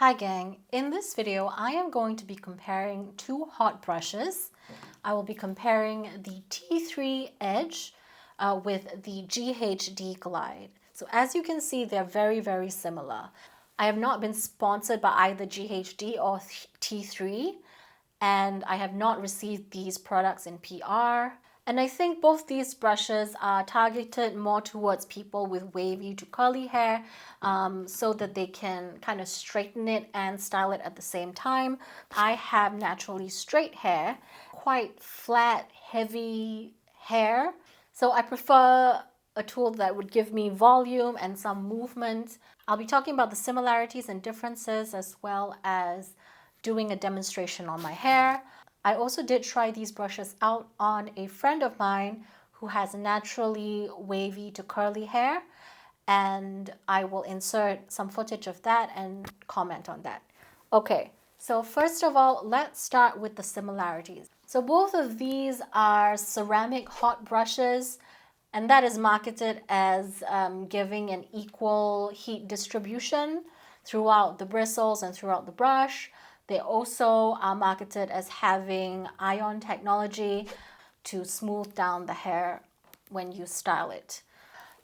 Hi gang, in this video I am going to be comparing two hot brushes. I will be comparing the T3 Edge with the GHD Glide. So as you can see, they're very similar. I have not been sponsored by either GHD or T3, and I have not received these products in PR. And I think both these brushes are targeted more towards people with wavy to curly hair, so that they can kind of straighten it and style it at the same time. I have naturally straight hair, quite flat, heavy hair. So I prefer a tool that would give me volume and some movement. I'll be talking about the similarities and differences as well as doing a demonstration on my hair. I also did try these brushes out on a friend of mine who has naturally wavy to curly hair, and I will insert some footage of that and comment on that. Okay, so first of all, let's start with the similarities. So both of these are ceramic hot brushes, and that is marketed as giving an equal heat distribution throughout the bristles and throughout the brush. They also are marketed as having ion technology to smooth down the hair when you style it.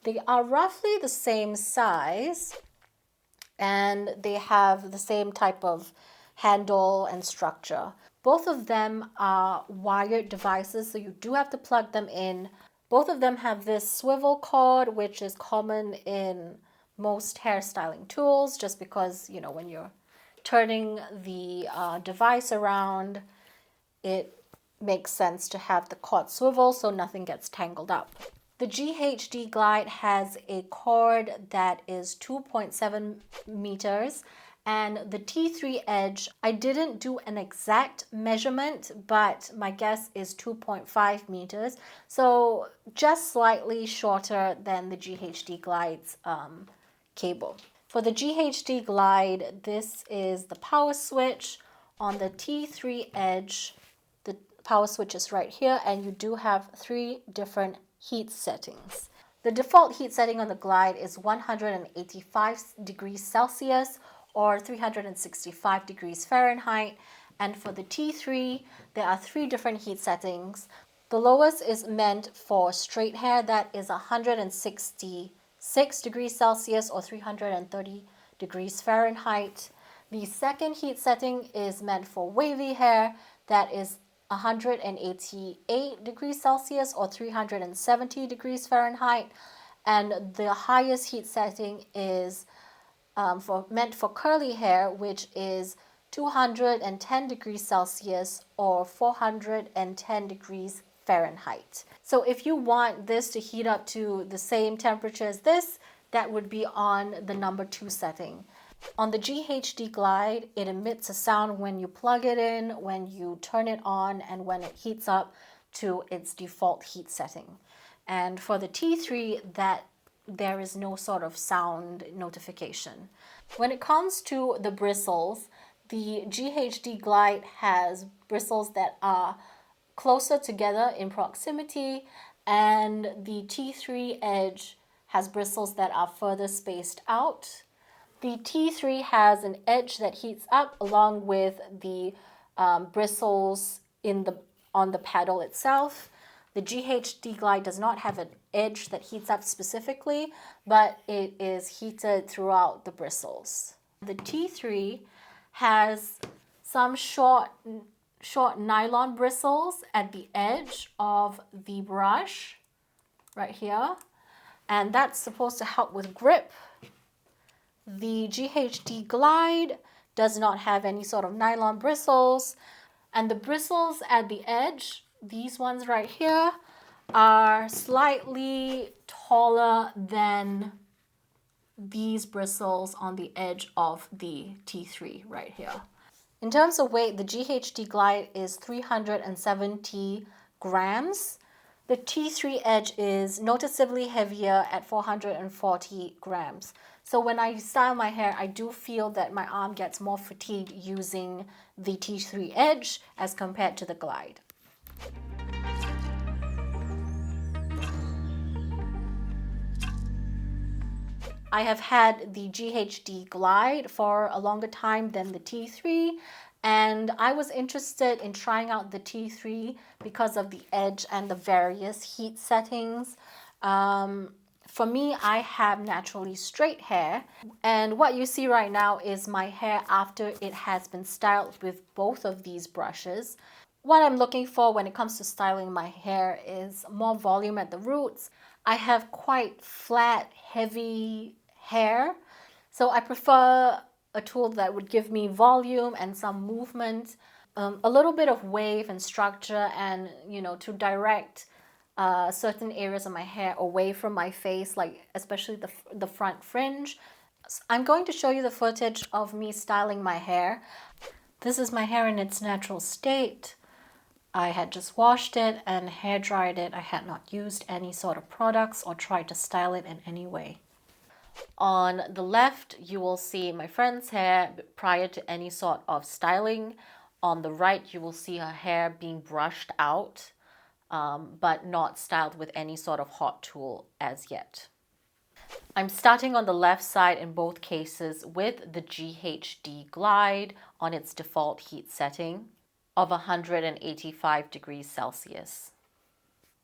They are roughly the same size and they have the same type of handle and structure. Both of them are wired devices, so you do have to plug them in. Both of them have this swivel cord, which is common in most hairstyling tools, just because, you know, when you're turning the device around, it makes sense to have the cord swivel so nothing gets tangled up. The GHD Glide has a cord that is 2.7 meters, and the T3 Edge, I didn't do an exact measurement, but my guess is 2.5 meters, so just slightly shorter than the GHD Glide's cable. For the GHD Glide, this is the power switch. On the T3 Edge, the power switch is right here, and you do have 3 different heat settings. The default heat setting on the Glide is 185 degrees Celsius or 365 degrees Fahrenheit. And for the T3, there are 3 different heat settings. The lowest is meant for straight hair, that is 166 degrees Celsius or 330 degrees Fahrenheit. The second heat setting is meant for wavy hair, that is 188 degrees Celsius or 370 degrees Fahrenheit. And the highest heat setting is meant for curly hair, which is 210 degrees Celsius or 410 degrees Fahrenheit. So if you want this to heat up to the same temperature as this, that would be on the number 2 setting. On the GHD Glide, it emits a sound when you plug it in, when you turn it on, and when it heats up to its default heat setting. And for the T3, there is no sort of sound notification. When it comes to the bristles, the GHD Glide has bristles that are closer together in proximity, and the T3 Edge has bristles that are further spaced out. The T3 has an edge that heats up along with the bristles on the paddle itself. The GHD Glide does not have an edge that heats up specifically, but it is heated throughout the bristles. The T3 has some short nylon bristles at the edge of the brush right here, and that's supposed to help with grip. The GHD Glide does not have any sort of nylon bristles, and the bristles at the edge, these ones right here, are slightly taller than these bristles on the edge of the T3 right here. In terms of weight, the GHD Glide is 370 grams. The T3 Edge is noticeably heavier at 440 grams. So when I style my hair, I do feel that my arm gets more fatigued using the T3 Edge as compared to the Glide. I have had the GHD Glide for a longer time than the T3, and I was interested in trying out the T3 because of the edge and the various heat settings. For me, I have naturally straight hair, and what you see right now is my hair after it has been styled with both of these brushes. What I'm looking for when it comes to styling my hair is more volume at the roots. I have quite flat, heavy hair, so I prefer a tool that would give me volume and some movement, a little bit of wave and structure, and to direct certain areas of my hair away from my face, like especially the front fringe. I'm going to show you the footage of me styling my hair. This is my hair in its natural state. I had just washed it and hair dried it. I had not used any sort of products or tried to style it in any way. On the left, you will see my friend's hair prior to any sort of styling. On the right, you will see her hair being brushed out, but not styled with any sort of hot tool as yet. I'm starting on the left side in both cases with the GHD Glide on its default heat setting of 185 degrees Celsius.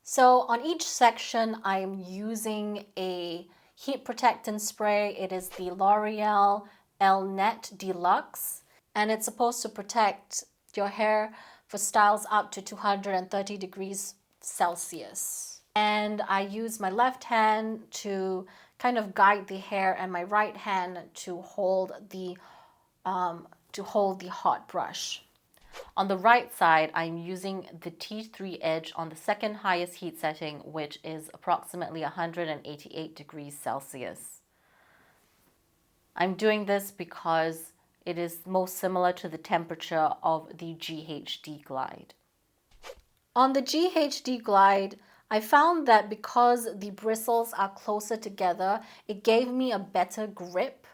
So on each section, I'm using a heat protectant spray. It is the L'Oreal Elnett Deluxe, and it's supposed to protect your hair for styles up to 230 degrees Celsius. And I use my left hand to kind of guide the hair and my right hand to hold the hot brush. On the right side, I'm using the T3 edge on the second highest heat setting, which is approximately 188 degrees Celsius. I'm doing this because it is most similar to the temperature of the GHD Glide. On the GHD Glide, I found that because the bristles are closer together, it gave me a better grip.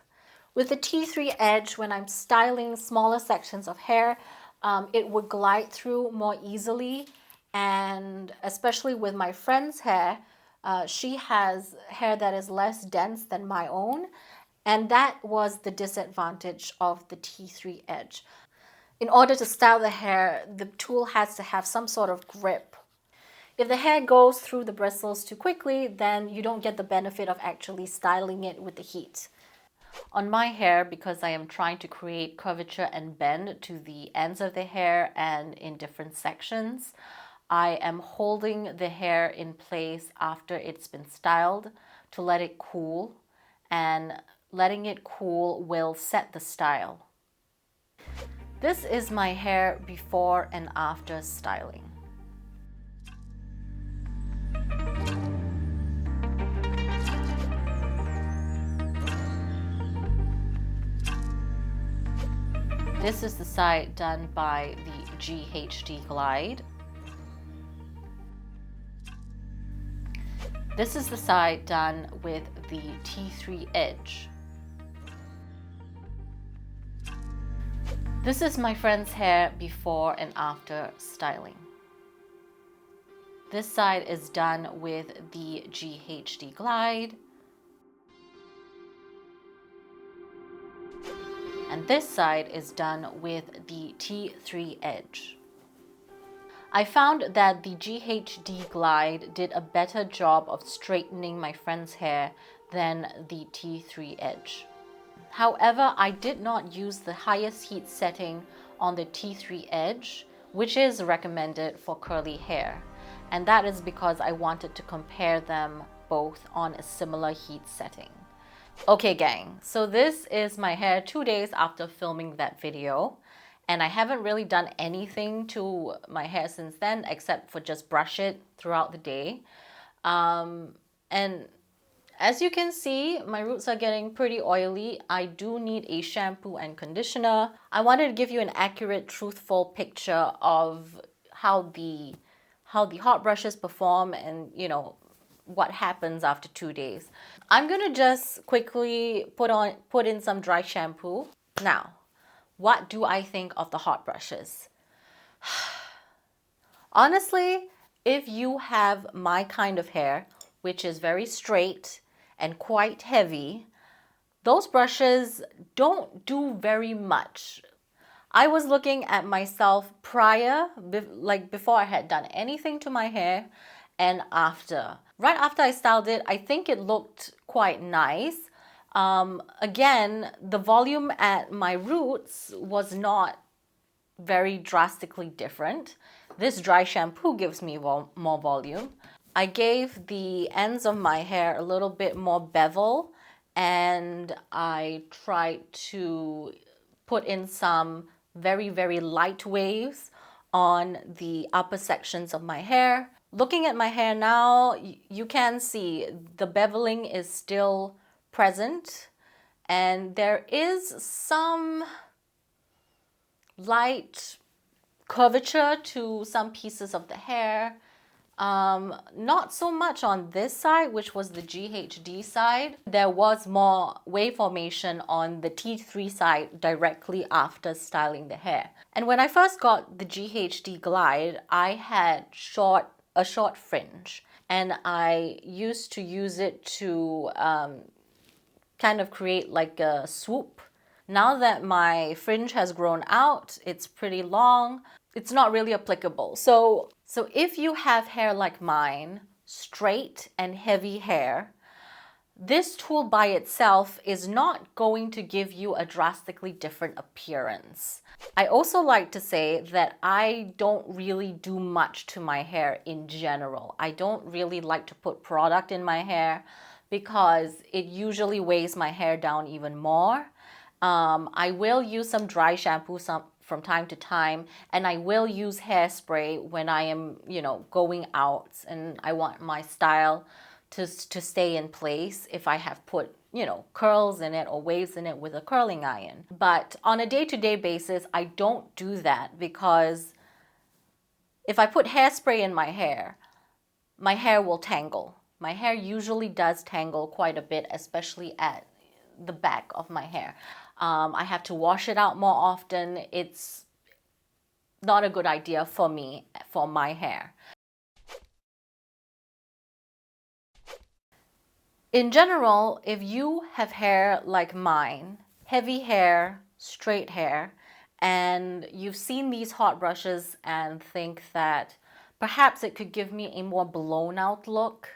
With the T3 edge, when I'm styling smaller sections of hair, it would glide through more easily, and especially with my friend's hair, she has hair that is less dense than my own, and that was the disadvantage of the T3 edge. In order to style the hair, the tool has to have some sort of grip. If the hair goes through the bristles too quickly, then you don't get the benefit of actually styling it with the heat. On my hair, because I am trying to create curvature and bend to the ends of the hair and in different sections, I am holding the hair in place after it's been styled to let it cool, and letting it cool will set the style. This is my hair before and after styling. This is the side done by the GHD Glide. This is the side done with the T3 edge. This is my friend's hair before and after styling. This side is done with the GHD Glide. And this side is done with the T3 edge. I found that the GHD Glide did a better job of straightening my friend's hair than the T3 edge. However, I did not use the highest heat setting on the T3 edge, which is recommended for curly hair. And that is because I wanted to compare them both on a similar heat setting. Okay gang, so this is my hair 2 days after filming that video, and I haven't really done anything to my hair since then except for just brush it throughout the day. And as you can see, my roots are getting pretty oily. I do need a shampoo and conditioner. I wanted to give you an accurate, truthful picture of how the hot brushes perform and what happens after 2 days. I'm gonna just quickly put in some dry shampoo. Now, what do I think of the hot brushes? Honestly, if you have my kind of hair, which is very straight and quite heavy, those brushes don't do very much. I was looking at myself prior, like before I had done anything to my hair, and after. Right after I styled it, I think it looked quite nice. Again, the volume at my roots was not very drastically different. This dry shampoo gives me more volume. I gave the ends of my hair a little bit more bevel, and I tried to put in some very, very light waves on the upper sections of my hair. Looking at my hair now, you can see the beveling is still present, and there is some light curvature to some pieces of the hair. Not so much on this side, which was the GHD side. There was more wave formation on the T3 side directly after styling the hair. And when I first got the GHD Glide, I had a short fringe, and I used to use it to kind of create like a swoop. Now that my fringe has grown out, it's pretty long, it's not really applicable. So if you have hair like mine, straight and heavy hair, this tool by itself is not going to give you a drastically different appearance. I also like to say that I don't really do much to my hair in general. I don't really like to put product in my hair because it usually weighs my hair down even more. I will use some dry shampoo from time to time, and I will use hairspray when I am, going out and I want my style to stay in place if I have put, curls in it or waves in it with a curling iron. But on a day-to-day basis, I don't do that because if I put hairspray in my hair will tangle. My hair usually does tangle quite a bit, especially at the back of my hair. I have to wash it out more often. It's not a good idea for me, for my hair. In general, if you have hair like mine, heavy hair, straight hair, and you've seen these hot brushes and think that perhaps it could give me a more blown out look,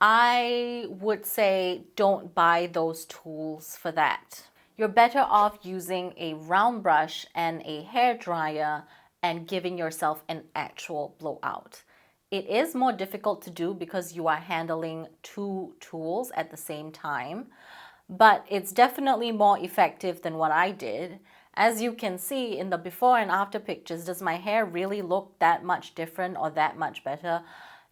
I would say don't buy those tools for that. You're better off using a round brush and a hair dryer and giving yourself an actual blowout. It is more difficult to do because you are handling two tools at the same time, but it's definitely more effective than what I did. As you can see in the before and after pictures, does my hair really look that much different or that much better?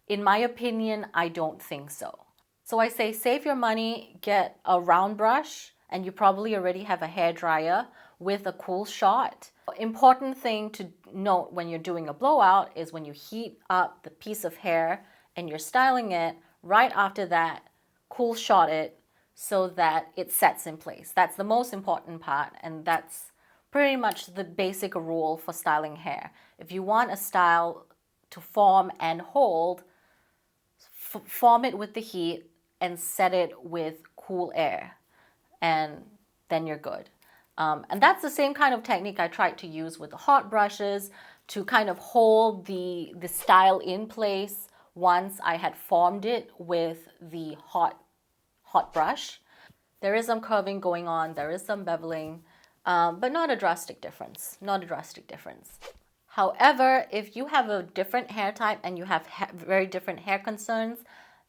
In my opinion, I don't think so. So I say save your money, get a round brush, and you probably already have a hair dryer with a cool shot. Important thing to note when you're doing a blowout is when you heat up the piece of hair and you're styling it, right after that, cool shot it so that it sets in place. That's the most important part, and that's pretty much the basic rule for styling hair. If you want a style to form and hold, form it with the heat and set it with cool air, and then you're good. And that's the same kind of technique I tried to use with the hot brushes to kind of hold the style in place once I had formed it with the hot brush. There is some curving going on, there is some beveling, but not a drastic difference, However, if you have a different hair type and you have very different hair concerns,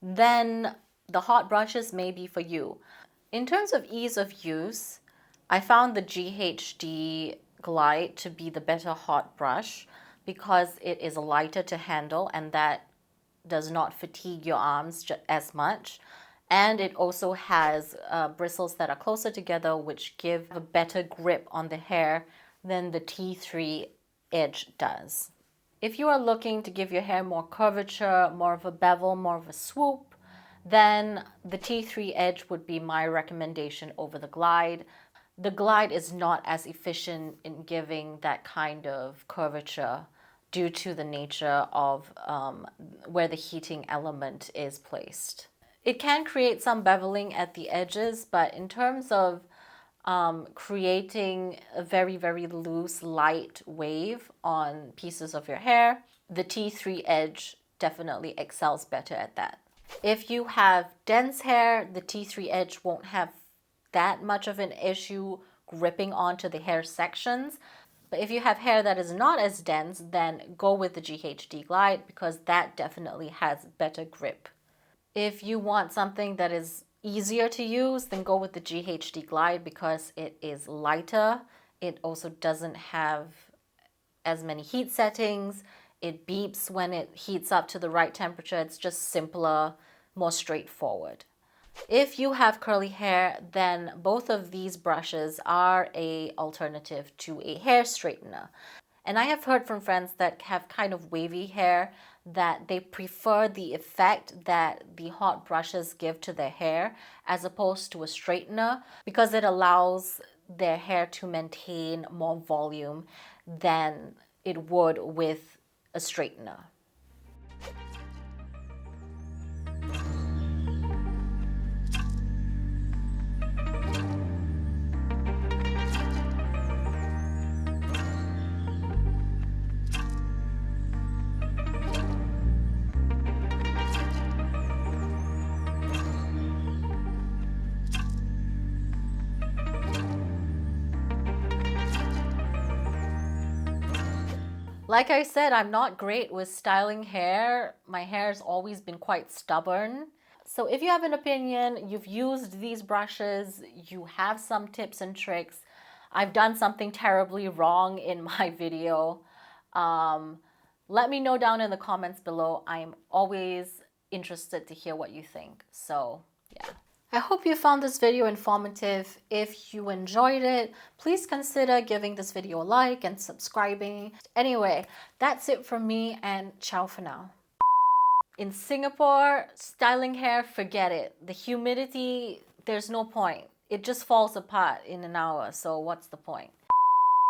then the hot brushes may be for you. In terms of ease of use, I found the GHD Glide to be the better hot brush because it is lighter to handle and that does not fatigue your arms as much. And it also has bristles that are closer together, which give a better grip on the hair than the T3 edge does. If you are looking to give your hair more curvature, more of a bevel, more of a swoop, then the T3 edge would be my recommendation over the Glide. The Glide is not as efficient in giving that kind of curvature due to the nature of where the heating element is placed. It can create some beveling at the edges, but in terms of creating a very, very loose, light wave on pieces of your hair, the T3 edge definitely excels better at that. If you have dense hair, the T3 edge won't have that much of an issue gripping onto the hair sections. But if you have hair that is not as dense, then go with the GHD Glide because that definitely has better grip. If you want something that is easier to use, then go with the GHD Glide because it is lighter. It also doesn't have as many heat settings. It beeps when it heats up to the right temperature. It's just simpler, more straightforward. If you have curly hair, then both of these brushes are an alternative to a hair straightener. And I have heard from friends that have kind of wavy hair that they prefer the effect that the hot brushes give to their hair as opposed to a straightener because it allows their hair to maintain more volume than it would with a straightener. Like I said, I'm not great with styling hair. My hair's always been quite stubborn. So if you have an opinion, you've used these brushes, you have some tips and tricks, I've done something terribly wrong in my video, let me know down in the comments below. I'm always interested to hear what you think. So yeah. I hope you found this video informative. If you enjoyed it, please consider giving this video a like and subscribing. Anyway, that's it from me and ciao for now. In Singapore, styling hair, forget it. The humidity, there's no point. It just falls apart in an hour, so what's the point?